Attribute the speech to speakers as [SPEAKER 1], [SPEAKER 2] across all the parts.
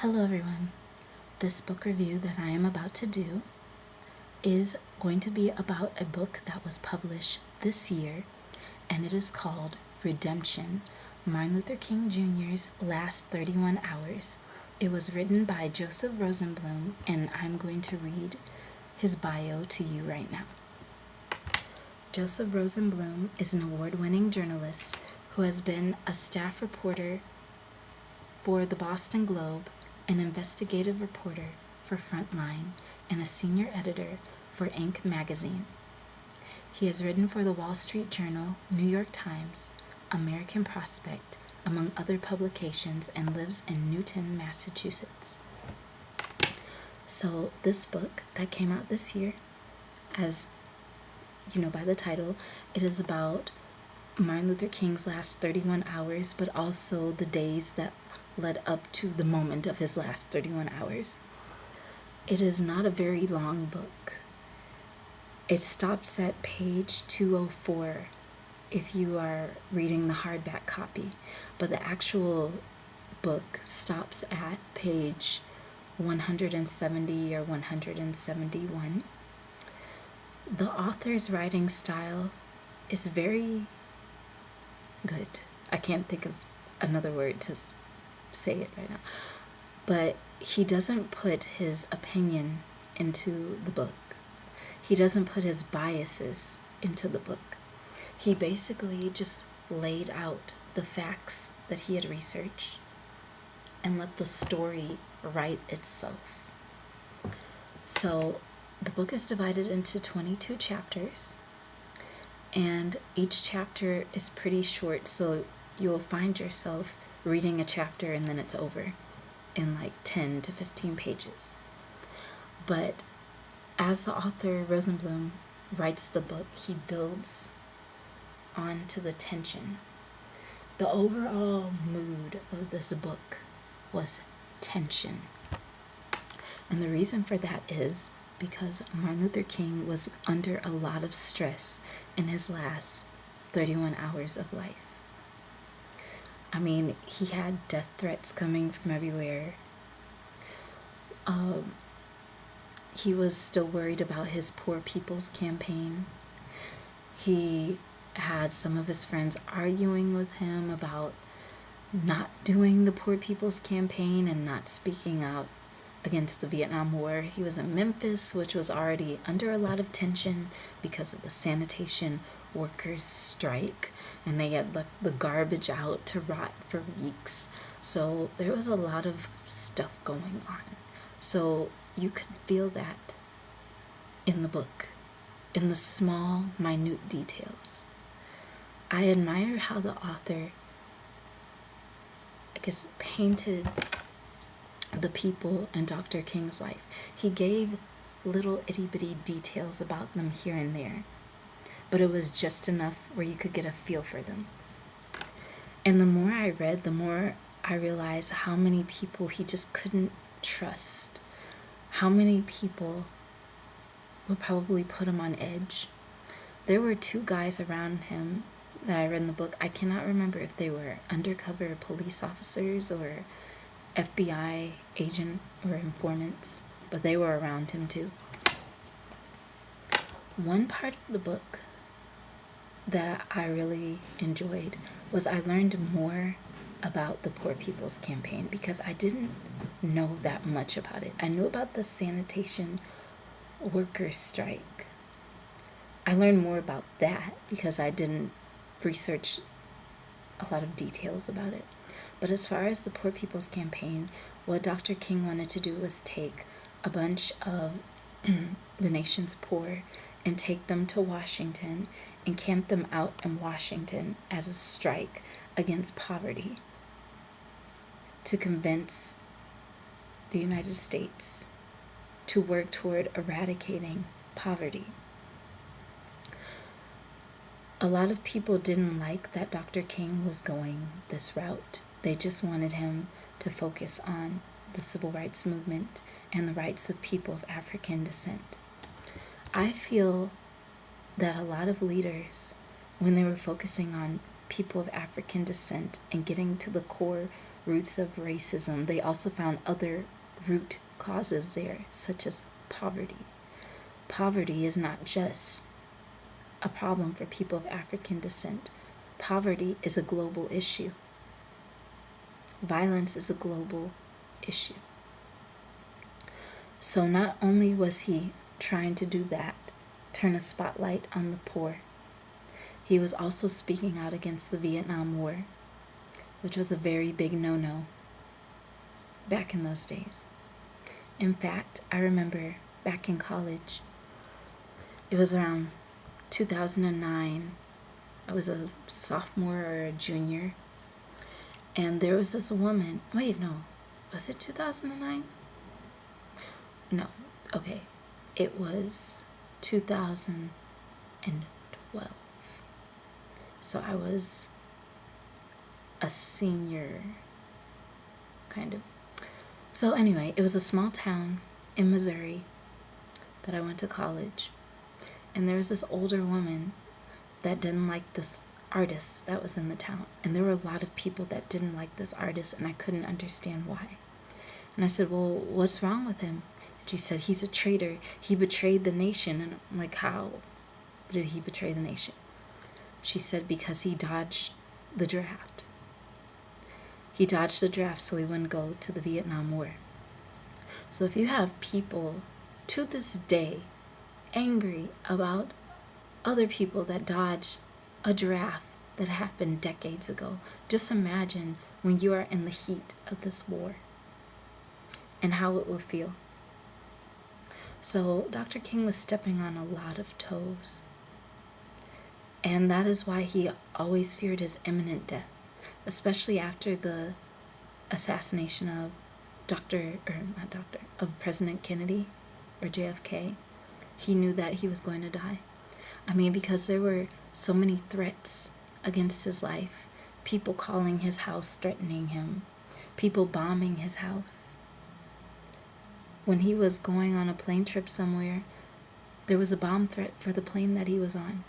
[SPEAKER 1] Hello everyone. This book review that I am about to do is going to be about a book that was published this year, and it is called Redemption, Martin Luther King Jr.'s Last 31 Hours. It was written by Joseph Rosenblum, and I'm going to read his bio to you right now. Joseph Rosenblum is an award-winning journalist who has been a staff reporter for the Boston Globe, an investigative reporter for Frontline, and a senior editor for Inc. magazine. He has written for the Wall Street Journal, New York Times, American Prospect, among other publications, and lives in Newton, Massachusetts. So this book that came out this year, as you know by the title, it is about Martin Luther King's last 31 hours, but also the days that led up to the moment of his last 31 hours. It is not a very long book. It stops at page 204 if you are reading the hardback copy, but the actual book stops at page 170 or 171. The author's writing style is very good. I can't think of another word to say it right now. But he doesn't put his opinion into the book. He doesn't put his biases into the book. He basically just laid out the facts that he had researched and let the story write itself. So the book is divided into 22 chapters, and each chapter is pretty short, so you'll find yourself reading a chapter and then it's over in like 10 to 15 pages. But as the author Rosenblum writes the book, he builds onto the tension. The overall mood of this book was tension. And the reason for that is because Martin Luther King was under a lot of stress in his last 31 hours of life. I mean, he had death threats coming from everywhere. He was still worried about his Poor People's Campaign. He had some of his friends arguing with him about not doing the Poor People's Campaign and not speaking out against the Vietnam War. He was in Memphis, which was already under a lot of tension because of the sanitation workers' strike, and they had left the garbage out to rot for weeks. So there was a lot of stuff going on. So you could feel that in the book, in the small, minute details. I admire how the author, painted the people in Dr. King's life. He gave little itty-bitty details about them here and there, but it was just enough where you could get a feel for them. And the more I read, the more I realized how many people he just couldn't trust. How many people would probably put him on edge. There were two guys around him that I read in the book. I cannot remember if they were undercover police officers or FBI agent or informants, but they were around him too. One part of the book that I really enjoyed was I learned more about the Poor People's Campaign because I didn't know that much about it. I knew about the sanitation workers' strike. I learned more about that because I didn't research a lot of details about it. But as far as the Poor People's Campaign, what Dr. King wanted to do was take a bunch of the nation's poor and take them to Washington and camp them out in Washington as a strike against poverty to convince the United States to work toward eradicating poverty. A lot of people didn't like that Dr. King was going this route. They just wanted him to focus on the civil rights movement and the rights of people of African descent. I feel that a lot of leaders, when they were focusing on people of African descent and getting to the core roots of racism, they also found other root causes there, such as poverty. Poverty is not just a problem for people of African descent. Poverty is a global issue. Violence is a global issue. So not only was he trying to do that, turn a spotlight on the poor, he was also speaking out against the Vietnam War, which was a very big no-no back in those days. In fact, I remember back in college, it was around 2009. I was a sophomore or a junior, and there was this woman. Wait, no, was it 2009? No, okay, it was 2012. So I was a senior, kind of. So anyway, it was a small town in Missouri that I went to college. And there was this older woman that didn't like this artist that was in the town. And there were a lot of people that didn't like this artist, and I couldn't understand why. And I said, well, what's wrong with him? And she said, he's a traitor. He betrayed the nation. And I'm like, how did he betray the nation? She said, because he dodged the draft. He dodged the draft so he wouldn't go to the Vietnam War. So if you have people to this day angry about other people that dodged a draft that happened decades ago, just imagine when you are in the heat of this war and how it will feel. So Dr. King was stepping on a lot of toes. And that is why he always feared his imminent death, especially after the assassination of President Kennedy or JFK. He knew that he was going to die. I mean, because there were so many threats against his life. People calling his house, threatening him. People bombing his house. When he was going on a plane trip somewhere, there was a bomb threat for the plane that he was on.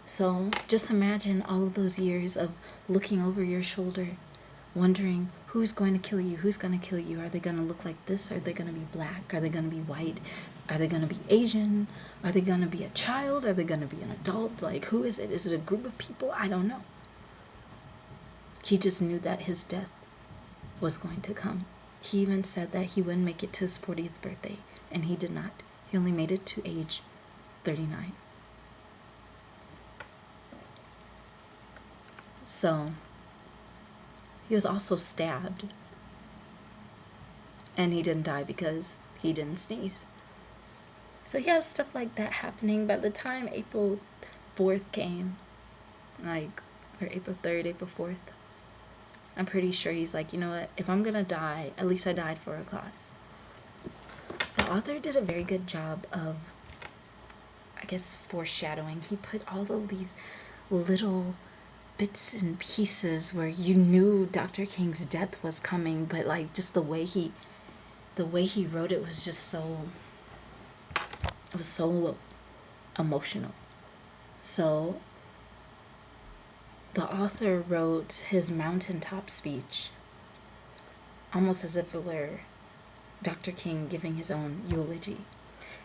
[SPEAKER 1] So just imagine all of those years of looking over your shoulder, wondering who's going to kill you, who's going to kill you. Are they going to look like this? Are they going to be black? Are they going to be white? Are they going to be Asian? Are they going to be a child? Are they going to be an adult? Like, who is it? Is it a group of people? I don't know. He just knew that his death was going to come. He even said that he wouldn't make it to his 40th birthday, and he did not. He only made it to age 39. So he was also stabbed, and he didn't die because he didn't sneeze. So you have stuff like that happening. By the time April 4th came, or April 3rd, April 4th, I'm pretty sure he's like, you know what, if I'm gonna die, at least I died for a cause. The author did a very good job of, I guess, foreshadowing. He put all of these little bits and pieces where you knew Dr. King's death was coming, but like just the way he wrote it was just so emotional. So the author wrote his Mountaintop Speech almost as if it were Dr. King giving his own eulogy.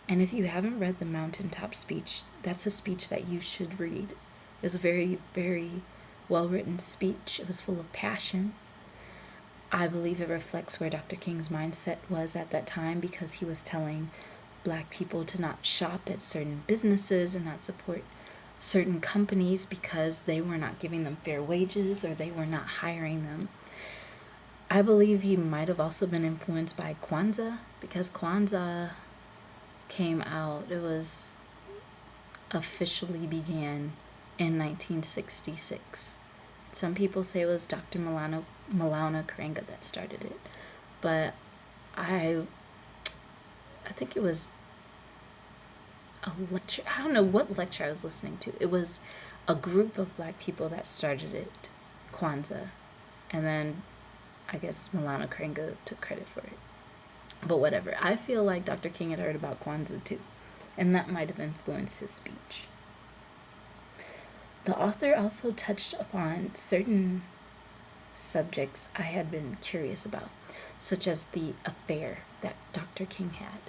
[SPEAKER 1] And if you haven't read the Mountaintop Speech, that's a speech that you should read. It was a very, very well-written speech. It was full of passion. I believe it reflects where Dr. King's mindset was at that time, because he was telling Black people to not shop at certain businesses and not support certain companies because they were not giving them fair wages or they were not hiring them. I believe he might have also been influenced by Kwanzaa, because Kwanzaa came out, it was officially began in 1966. Some people say it was Dr. Maulana Karenga that started it, but I think it was a lecture. I don't know what lecture I was listening to. It was a group of Black people that started it, Kwanzaa, and then I guess Maulana Karenga took credit for it. But whatever. I feel like Dr. King had heard about Kwanzaa too, and that might have influenced his speech. The author also touched upon certain subjects I had been curious about, such as the affair that Dr. King had.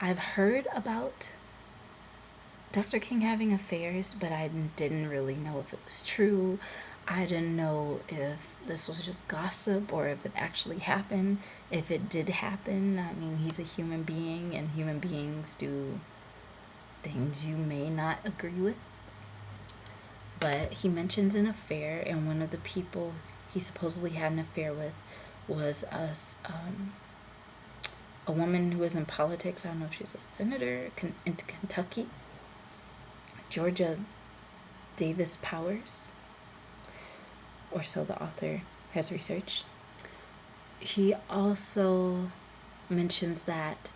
[SPEAKER 1] I've heard about Dr. King having affairs, but I didn't really know if it was true. I didn't know if this was just gossip or if it actually happened. If it did happen, I mean, he's a human being, and human beings do things you may not agree with. But he mentions an affair, and one of the people he supposedly had an affair with was a woman who was in politics. I don't know if she was a senator in Kentucky. Georgia Davis Powers, or so the author has researched. He also mentions that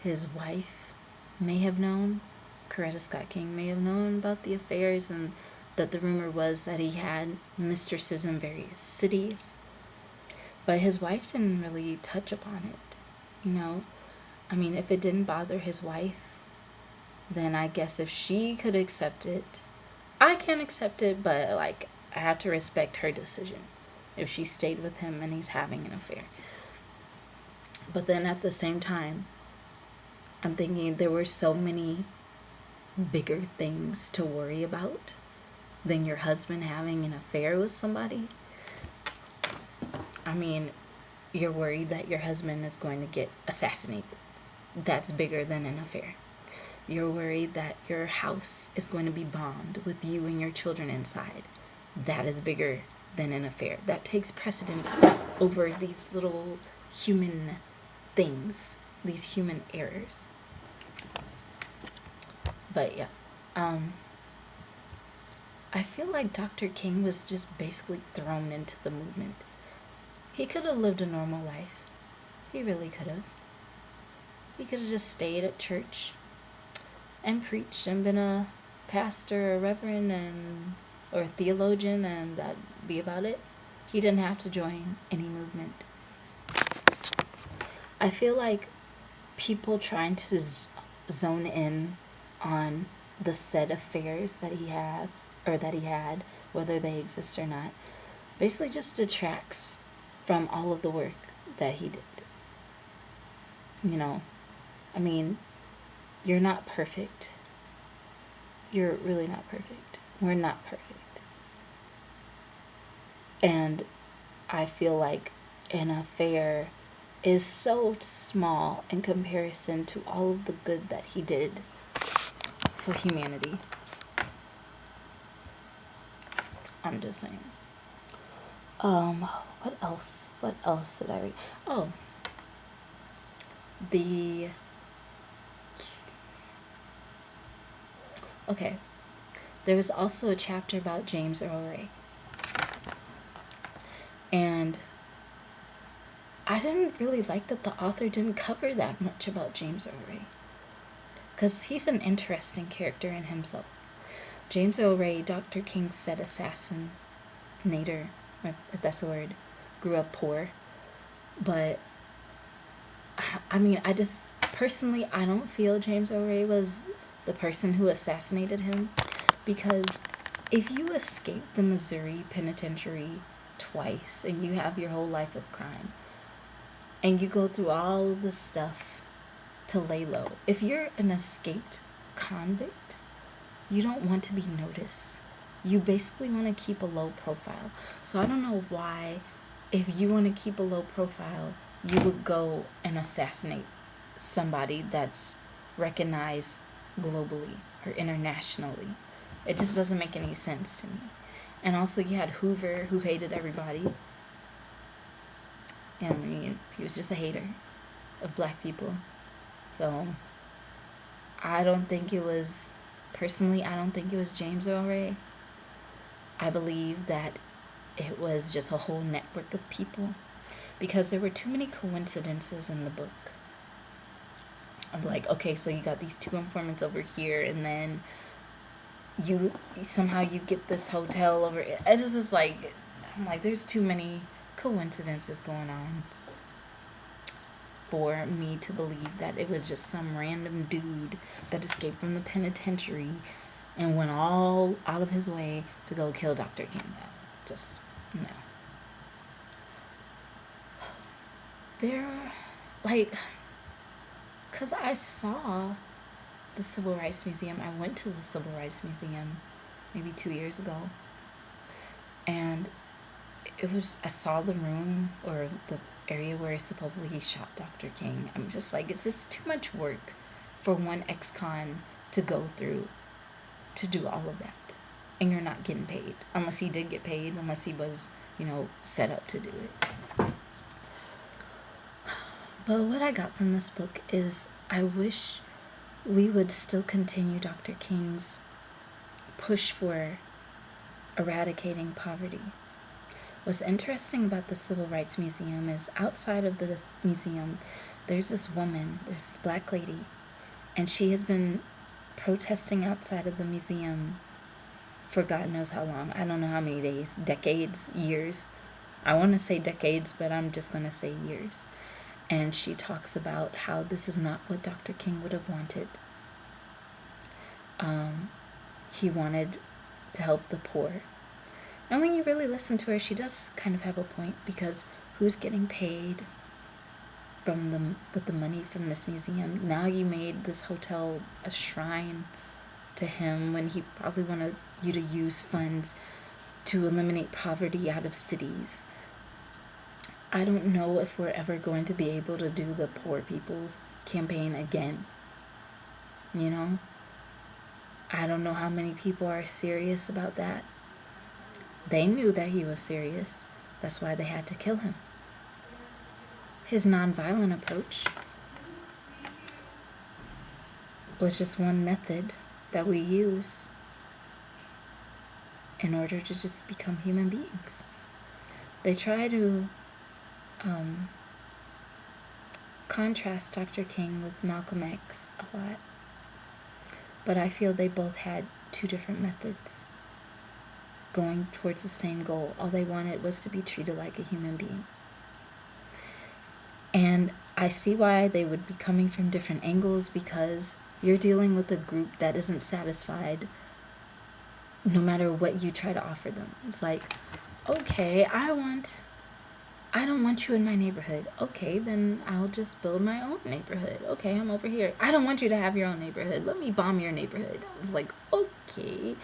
[SPEAKER 1] his wife may have known, Coretta Scott King may have known about the affairs, and that the rumor was that he had mistresses in various cities. But his wife didn't really touch upon it, you know? I mean, if it didn't bother his wife, then I guess if she could accept it, I can accept it, but like, I have to respect her decision if she stayed with him and he's having an affair. But then at the same time, I'm thinking there were so many bigger things to worry about than your husband having an affair with somebody. I mean, you're worried that your husband is going to get assassinated. That's bigger than an affair. You're worried that your house is going to be bombed with you and your children inside. That is bigger than an affair. That takes precedence over these little human things, these human errors. But yeah, I feel like Dr. King was just basically thrown into the movement. He could have lived a normal life. He really could have. He could have just stayed at church and preached and been a pastor or reverend or a theologian, and that'd be about it. He didn't have to join any movement. I feel like people trying to zone in on the said affairs that he has or that he had, whether they exist or not, basically just detracts from all of the work that he did. You know, I mean, you're not perfect. You're really not perfect. We're not perfect. And I feel like an affair is so small in comparison to all of the good that he did for humanity. I'm just saying. What else? What else did I read? Oh, okay. There was also a chapter about James Earl Ray. And I didn't really like that the author didn't cover that much about James Earl Ray, because he's an interesting character in himself. James Earl Ray, Dr. King's said assassinator, if that's a word, grew up poor. But, I mean, I just, personally, I don't feel James Earl Ray was the person who assassinated him, because if you escape the Missouri penitentiary twice and you have your whole life of crime and you go through all of this stuff to lay low, if you're an escaped convict, you don't want to be noticed. You basically want to keep a low profile. So I don't know why, if you want to keep a low profile, you would go and assassinate somebody that's recognized globally or internationally. It just doesn't make any sense to me. And also you had Hoover, who hated everybody. I mean, he was just a hater of black people. So I don't think it was, personally, I don't think it was James Earl Ray. I believe that it was just a whole network of people, because there were too many coincidences in the book. I'm like, okay, so you got these two informants over here, and then you get this hotel over. It's just like, I'm like, there's too many coincidences going on for me to believe that it was just some random dude that escaped from the penitentiary and went all out of his way to go kill Dr. King. Just, no. There, like, because I saw the Civil Rights Museum. I went to the Civil Rights Museum maybe 2 years ago. And I saw the room or the area where supposedly he shot Dr. King. I'm just like, it's just too much work for one ex-con to go through to do all of that. And you're not getting paid. Unless he did get paid, unless he was, set up to do it. But what I got from this book is I wish we would still continue Dr. King's push for eradicating poverty. What's interesting about the Civil Rights Museum is outside of the museum, there's this woman, there's this black lady, and she has been protesting outside of the museum for God knows how long. I don't know how many days, decades, years. I want to say decades, but I'm just going to say years. And she talks about how this is not what Dr. King would have wanted. He wanted to help the poor. And when you really listen to her, she does kind of have a point, because who's getting paid with the money from this museum? Now you made this hotel a shrine to him when he probably wanted you to use funds to eliminate poverty out of cities. I don't know if we're ever going to be able to do the poor people's campaign again. I don't know how many people are serious about that. They knew that he was serious. That's why they had to kill him. His nonviolent approach was just one method that we use in order to just become human beings. They try to contrast Dr. King with Malcolm X a lot. But I feel they both had two different methods going towards the same goal. All they wanted was to be treated like a human being. And I see why they would be coming from different angles, because you're dealing with a group that isn't satisfied no matter what you try to offer them. It's like, okay, I don't want you in my neighborhood. Okay, then I'll just build my own neighborhood. Okay, I'm over here. I don't want you to have your own neighborhood. Let me bomb your neighborhood. I was like, okay,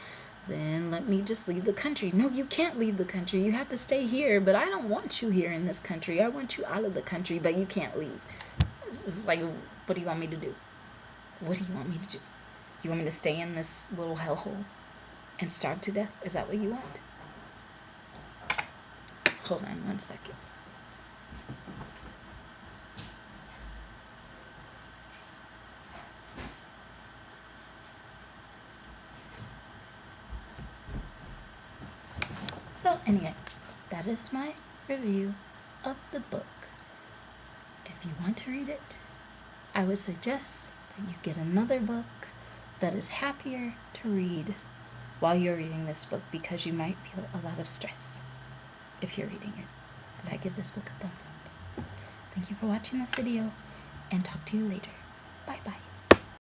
[SPEAKER 1] then let me just leave the country. No, you can't leave the country. You have to stay here, but I don't want you here in this country. I want you out of the country, but you can't leave. This is like, what do you want me to do? What do you want me to do? You want me to stay in this little hellhole and starve to death? Is that what you want? Hold on 1 second. So anyway, that is my review of the book. If you want to read it, I would suggest that you get another book that is happier to read while you're reading this book, because you might feel a lot of stress if you're reading it. But I give this book a thumbs up. Thank you for watching this video, and talk to you later. Bye bye.